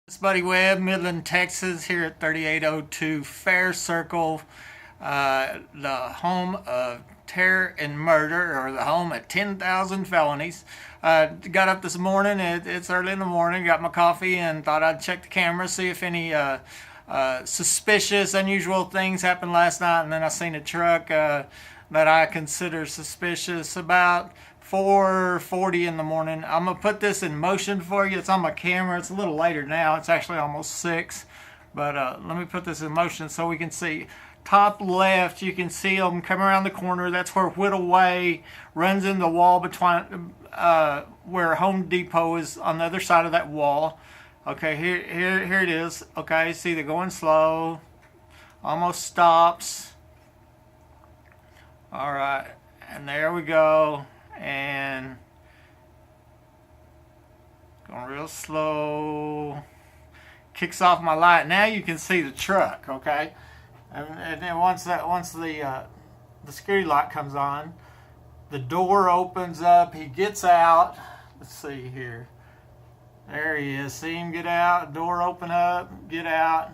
It's Buddy Webb, Midland, Texas, here at 3802 Fair Circle, the home of terror and murder, or the home of 10,000 felonies. Got up this morning, it's early in the morning, got my coffee, and thought I'd check the camera, see if any suspicious, unusual things happened last night. And then I seen a truck that I consider suspicious about 4:40 in the morning. I'm gonna put this in motion for you. It's on my camera. It's a little later now. It's actually almost 6, but let me put this in motion so we can see. Top left, you can see them come around the corner. That's where Whittle Way runs in the wall between where Home Depot is on the other side of that wall. Okay, here it is. Okay, see they're going slow. Almost stops. All right, and there we go. And going real slow. Kicks off my light. Now you can see the truck. Okay, and then once the security light comes on, the door opens up. He gets out. Let's see here. There he is. See him get out. Door open up. Get out.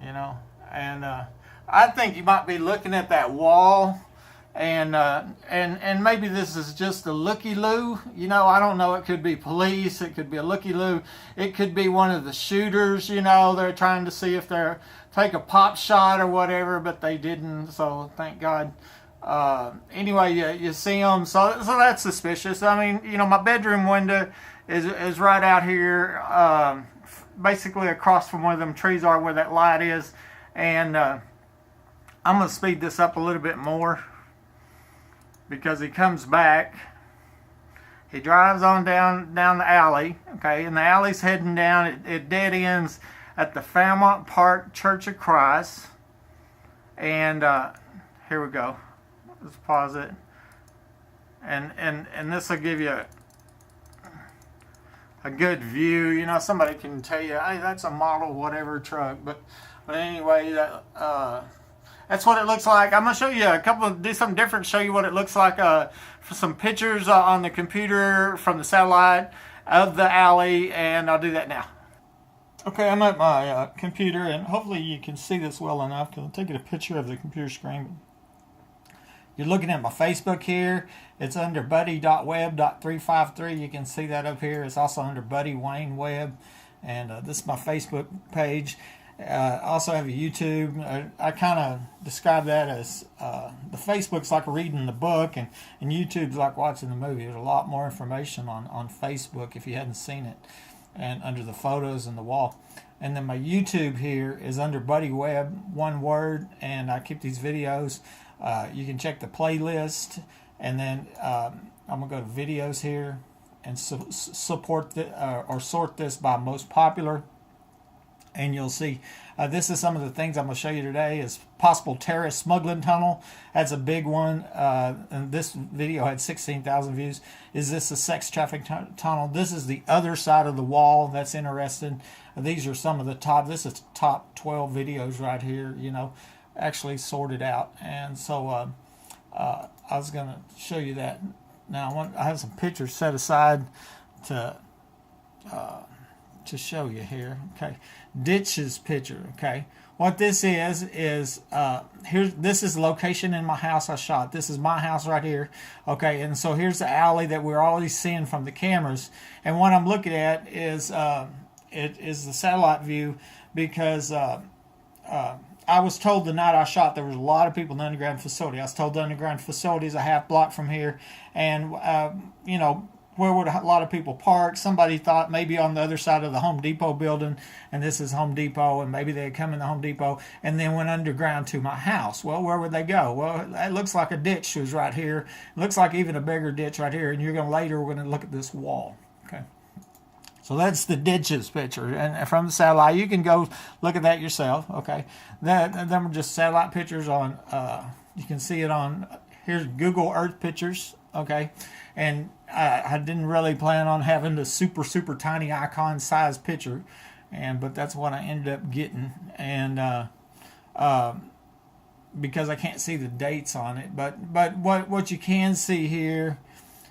You know, and I think you might be looking at that wall. And maybe this is just a looky-loo. You know, I don't know. It could be police. It could be a looky-loo. It could be one of the shooters. You know, they're trying to see if they're take a pop shot or whatever, but they didn't. So thank God. Anyway, you see them. So that's suspicious. I mean, you know, my bedroom window is right out here, basically across from where them trees are, where that light is. And I'm gonna speed this up a little bit more, because he comes back. He drives on down the alley, okay, and the alley's heading down. It dead ends at the Fairmont Park Church of Christ. And here we go. Let's pause it. And this will give you a good view. You know, somebody can tell you, hey, that's a model whatever truck. But anyway, that's what it looks like. I'm going to show you do something different, show you what it looks like. For some pictures on the computer from the satellite of the alley, and I'll do that now. Okay, I'm at my computer, and hopefully you can see this well enough, because I'm taking a picture of the computer screen. You're looking at my Facebook here. It's under buddy.web.353. You can see that up here. It's also under Buddy Wayne Webb, and this is my Facebook page. I also have a YouTube. I kind of describe that as the Facebook's like reading the book, and YouTube's like watching the movie. There's a lot more information on Facebook if you hadn't seen it, and under the photos and the wall. And then my YouTube here is under Buddy Webb, one word, and I keep these videos. You can check the playlist, and then I'm going to go to videos here and support or sort this by most popular. And you'll see this is some of the things I'm going to show you today is possible terrorist smuggling tunnel. That's a big one. And this video had 16,000 views. Is this a sex trafficking tunnel? This is the other side of the wall. That's interesting. These are some of the top. This is top 12 videos right here, you know, actually sorted out. And so I was going to show you that. Now I have some pictures set aside to show you here. Okay, ditches picture. Okay, what this is here's this is location in my house I shot. This is my house right here. Okay, and so here's the alley that we're always seeing from the cameras, and what I'm looking at is it is the satellite view, because I was told the night I shot there was a lot of people in the underground facility. I was told the underground facility is a half block from here, and you know, where would a lot of people park? Somebody thought maybe on the other side of the Home Depot building, and this is Home Depot, and maybe they'd come in the Home Depot and then went underground to my house. Well, where would they go? Well, it looks like a ditch was right here. It looks like even a bigger ditch right here, and we're going to look at this wall. Okay. So that's the ditches picture, and from the satellite, you can go look at that yourself. Okay, them are just satellite pictures on. You can see it on here's Google Earth pictures. Okay, and I didn't really plan on having the super tiny icon size picture, but that's what I ended up getting, and because I can't see the dates on it, but what you can see here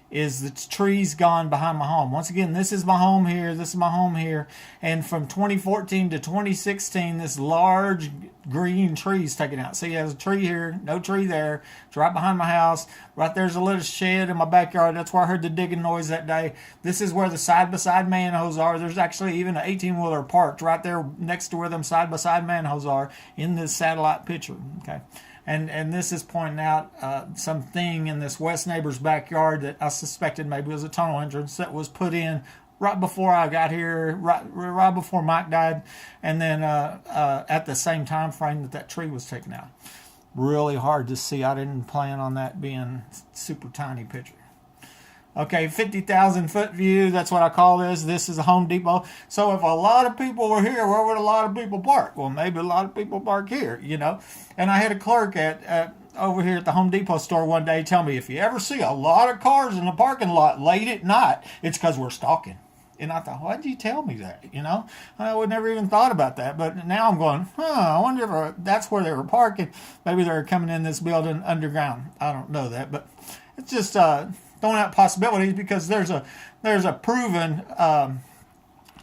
is the trees gone behind my home. Once again, this is my home here, this is my home here, and from 2014 to 2016, this large green tree is taken out. See, there's a tree here, no tree there. It's right behind my house. Right there's a little shed in my backyard. That's where I heard the digging noise that day. This is where the side-by-side manholes are. There's actually even an 18-wheeler parked right there next to where them side-by-side manholes are in this satellite picture. Okay. And this is pointing out something in this west neighbor's backyard that I suspected maybe was a tunnel entrance that was put in right before I got here, right before Mike died, and then at the same time frame that tree was taken out. Really hard to see. I didn't plan on that being super tiny picture. Okay, 50,000 foot view, that's what I call this. This is a Home Depot. So if a lot of people were here, where would a lot of people park? Well, maybe a lot of people park here, you know. And I had a clerk over here at the Home Depot store one day tell me, if you ever see a lot of cars in the parking lot late at night, it's because we're stalking. And I thought, why'd you tell me that, you know? I would never even thought about that. But now I'm going, I wonder if that's where they were parking. Maybe they were coming in this building underground. I don't know that, but it's just... throwing out possibilities because there's a proven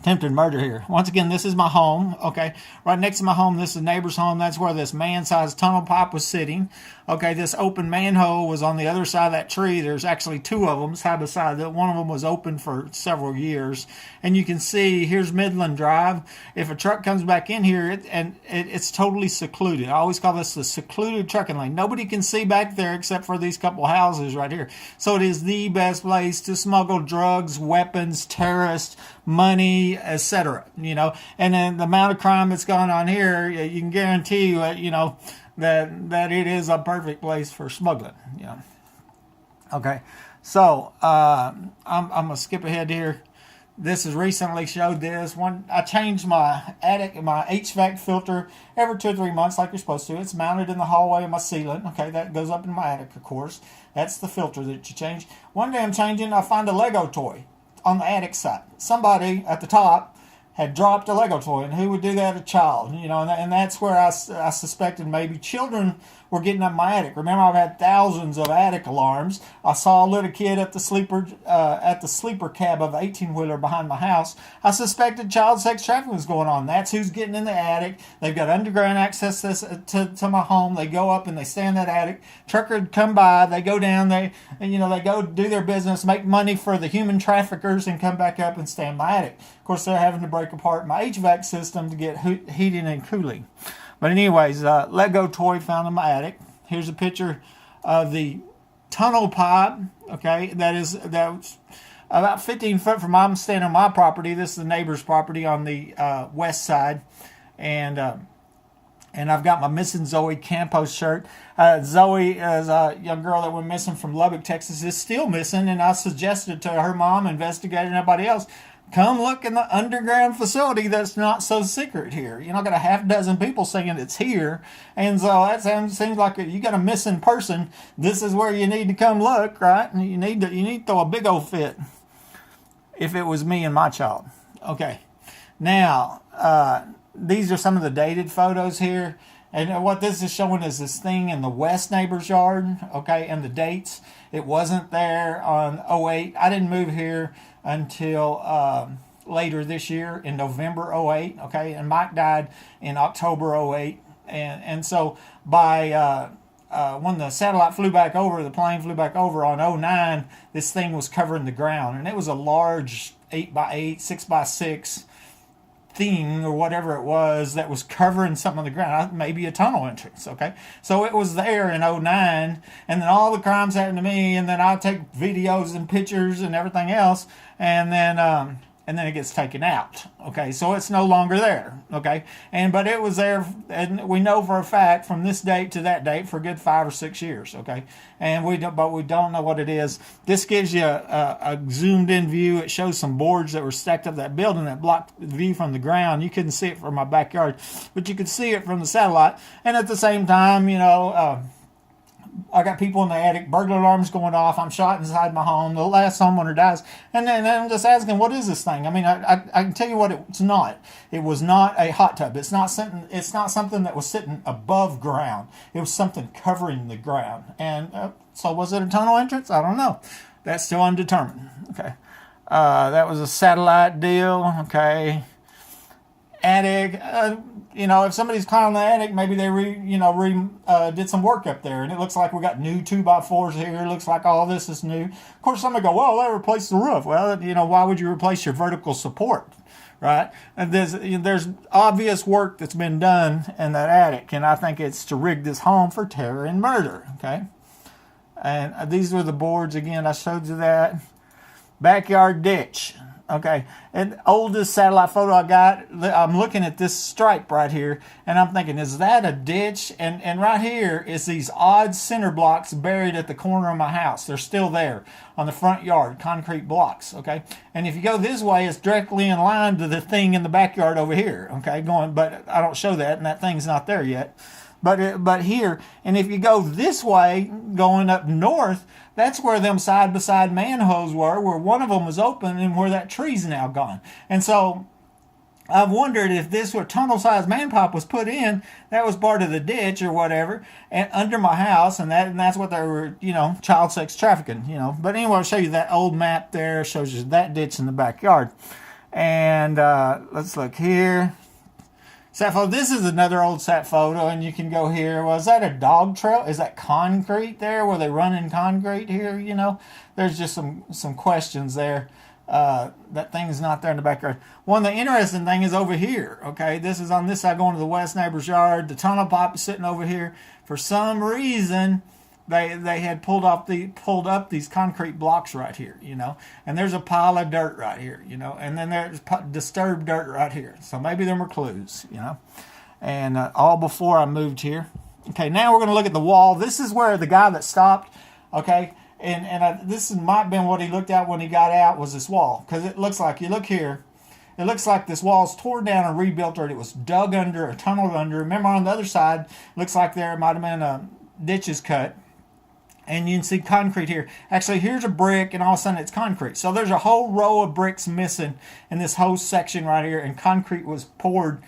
attempted murder here. Once again, this is my home. Okay, right next to my home, this is a neighbor's home. That's where this man-sized tunnel pipe was sitting. Okay, this open manhole was on the other side of that tree. There's actually two of them side by side. One of them was open for several years, and you can see here's Midland Drive. If a truck comes back in here, it's totally secluded. I always call this the secluded trucking lane. Nobody can see back there except for these couple houses right here. So it is the best place to smuggle drugs, weapons, terrorists, money, etc. You know, and then the amount of crime that's going on here, you can guarantee you know that it is a perfect place for smuggling. You know. Okay, so I'm gonna skip ahead here. This has recently showed this one. I changed my attic, my HVAC filter every 2 or 3 months, like you're supposed to. It's mounted in the hallway of my ceiling. Okay, that goes up in my attic, of course. That's the filter that you change. One day I'm changing. I find a Lego toy on the attic side. Somebody at the top had dropped a Lego toy, and who would do that? A child, you know, and that's where I suspected maybe children were getting up my attic. Remember, I've had thousands of attic alarms. I saw a little kid at the sleeper cab of an 18-wheeler behind my house. I suspected child sex trafficking was going on. That's who's getting in the attic. They've got underground access to my home. They go up and they stay in that attic. Trucker would come by. They go down. They go do their business, make money for the human traffickers, and come back up and stay in my attic. Of course, they're having to break apart my HVAC system to get heating and cooling. But anyways, Lego toy found in my attic. Here's a picture of the tunnel pipe. Okay, that's about 15 foot from I'm standing on my property. This is the neighbor's property on the west side, and I've got my Missing Zoe Campos shirt. Zoe is a young girl that went missing from Lubbock, Texas. Is still missing, and I suggested to her mom, investigator, and everybody else, come look in the underground facility that's not so secret here. You're not got a half dozen people saying it's here. And so that seems like you got a missing person. This is where you need to come look, right? And you need to throw a big old fit if it was me and my child. Okay. Now, these are some of the dated photos here. And what this is showing is this thing in the west neighbor's yard, okay, and the dates. It wasn't there on 08. I didn't move here until later this year in November 08, okay, and Mike died in October 08. And so by when the satellite flew back over, the plane flew back over on 09, this thing was covering the ground. And it was a large 8x8, 6x6 thing or whatever it was that was covering something on the ground, maybe a tunnel entrance, okay? So it was there in 09, and then all the crimes happened to me, and then I take videos and pictures and everything else, and then it gets taken out, okay? So it's no longer there, okay? But it was there, and we know for a fact from this date to that date for a good 5 or 6 years, okay? And we don't know what it is. This gives you a zoomed in view. It shows some boards that were stacked up that building that blocked the view from the ground. You couldn't see it from my backyard, but you could see it from the satellite. And at the same time, I got people in the attic, burglar alarms going off. I'm shot inside my home. The last homeowner dies. And then I'm just asking, what is this thing? I mean, I can tell you what it's not. It was not a hot tub. It's not something that was sitting above ground. It was something covering the ground. And so was it a tunnel entrance? I don't know. That's still undetermined. Okay. That was a satellite deal. Okay. Attic. If somebody's climbing the attic, maybe they did some work up there, and it looks like we got new 2x4s here. It looks like all this is new. Of course, somebody go, well, they replaced the roof. Well, why would you replace your vertical support, right? And there's obvious work that's been done in that attic, and I think it's to rig this home for terror and murder. Okay, and these were the boards again. I showed you that backyard ditch. Okay, and oldest satellite photo I got, I'm looking at this stripe right here, and I'm thinking, is that a ditch? And right here is these odd center blocks buried at the corner of my house. They're still there on the front yard, concrete blocks, okay? And if you go this way, it's directly in line to the thing in the backyard over here, okay? But I don't show that, and that thing's not there yet. But here, and if you go this way, going up north, that's where them side-by-side manholes were, where one of them was open and where that tree's now gone. And so I've wondered if this where tunnel-sized man pipe was put in, that was part of the ditch or whatever, and under my house, and that's what they were, child sex trafficking, But anyway, I'll show you that old map there, shows you that ditch in the backyard. And let's look here. Sat photo. This is another old sat photo, and you can go here. Well, is that a dog trail? Is that concrete there? Were they running concrete here? There's just some questions there. That thing's not there in the backyard. One of the interesting thing is over here. Okay, this is on this side going to the west neighbor's yard. The tunnel pipe is sitting over here. For some reason, they had pulled up these concrete blocks right here, and there's a pile of dirt right here, and then there's disturbed dirt right here. So maybe there were clues, and all before I moved here. Okay, now we're going to look at the wall. This is where the guy that stopped, okay, and this might have been what he looked at when he got out, was this wall, because it looks like, you look here, it looks like this wall's torn down and rebuilt, or it was dug under or tunneled under. Remember, on the other side, looks like there might have been ditches cut. And you can see concrete here. Actually, here's a brick, and all of a sudden it's concrete. So there's a whole row of bricks missing in this whole section right here, and concrete was poured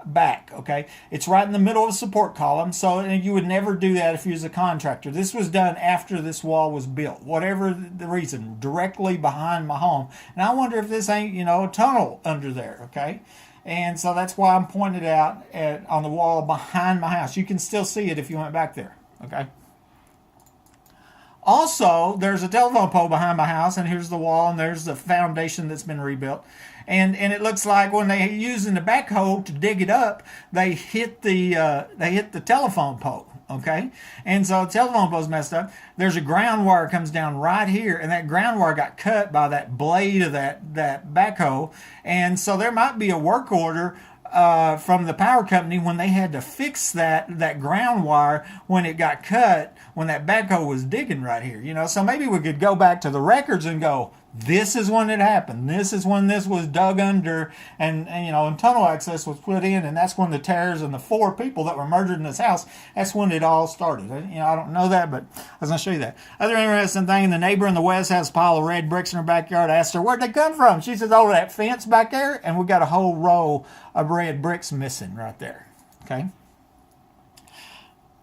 back, okay? It's right in the middle of a support column, so you would never do that if you was a contractor. This was done after this wall was built, whatever the reason, directly behind my home. And I wonder if this ain't, a tunnel under there, okay? And so that's why I'm pointing it out on the wall behind my house. You can still see it if you went back there, okay? Also, there's a telephone pole behind my house, and here's the wall, and there's the foundation that's been rebuilt. And it looks like when they using the backhoe to dig it up, they hit the telephone pole. Okay, and so the telephone pole's messed up. There's a ground wire comes down right here, and that ground wire got cut by that blade of that backhoe, and so there might be a work order from the power company when they had to fix that ground wire when it got cut when that backhoe was digging right here. So maybe we could go back to the records and go, this is when it happened. This is when this was dug under and tunnel access was put in, and that's when the terrors and the 4 people that were murdered in this house, that's when it all started. I don't know that, but I was going to show you that. Other interesting thing, the neighbor in the west has a pile of red bricks in her backyard. I asked her, where'd they come from? She says, oh, that fence back there, and we got a whole row of red bricks missing right there. Okay?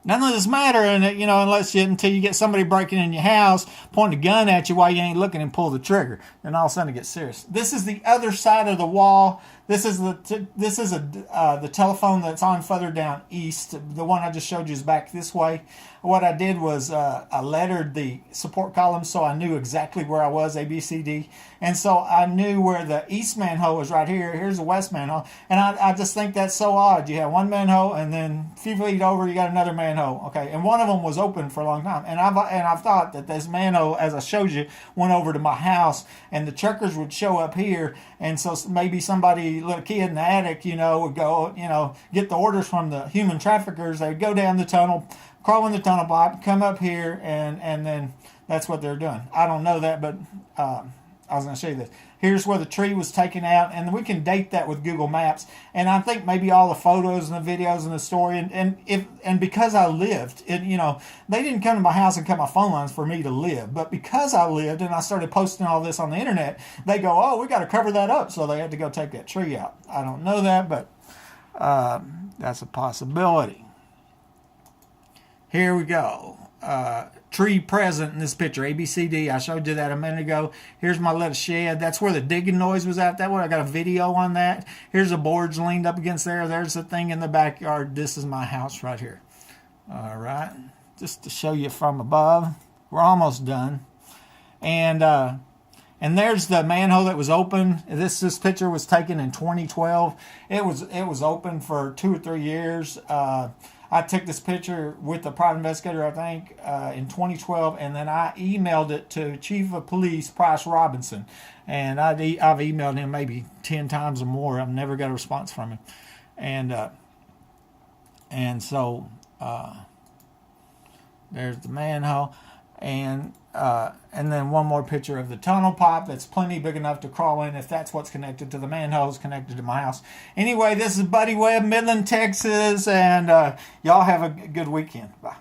None of this matter, and until you get somebody breaking in your house, point a gun at you while you ain't looking and pull the trigger. Then all of a sudden it gets serious. This is the other side of the wall. This is the telephone that's on further down east. The one I just showed you is back this way. What I did was I lettered the support columns so I knew exactly where I was, A, B, C, D. And so I knew where the east manhole was right here. Here's the west manhole. And I just think that's so odd. You have one manhole, and then a few feet over you got another manhole. Okay, and one of them was open for a long time. And I've thought that this manhole, as I showed you, went over to my house, and the truckers would show up here. And so maybe somebody, little kid in the attic, would go, get the orders from the human traffickers. They'd go down the tunnel, crawl in the tunnel pipe, come up here, and then that's what they're doing. I don't know that, but I was going to show you this. Here's where the tree was taken out, and we can date that with Google Maps. And I think maybe all the photos and the videos and the story, and because I lived, they didn't come to my house and cut my phone lines for me to live, but because I lived and I started posting all this on the internet, they go, oh, we got to cover that up, so they had to go take that tree out. I don't know that, but that's a possibility. Here we go. Tree present in this picture, ABCD. I showed you that a minute ago. Here's my little shed. That's where the digging noise was at. That way I got a video on that. Here's the boards leaned up against there. There's the thing in the backyard. This is my house right here. All right, just to show you from above. We're almost done. And there's the manhole that was open. This picture was taken in 2012. It was open for 2 or 3 years. I took this picture with the private investigator, I think, in 2012, and then I emailed it to Chief of Police Price Robinson, and I've emailed him maybe 10 times or more. I've never got a response from him, and so there's the manhole, and then one more picture of the tunnel pipe that's plenty big enough to crawl in if that's what's connected to the manhole is connected to my house. Anyway, this is Buddy Webb, Midland, Texas, and y'all have a good weekend. Bye.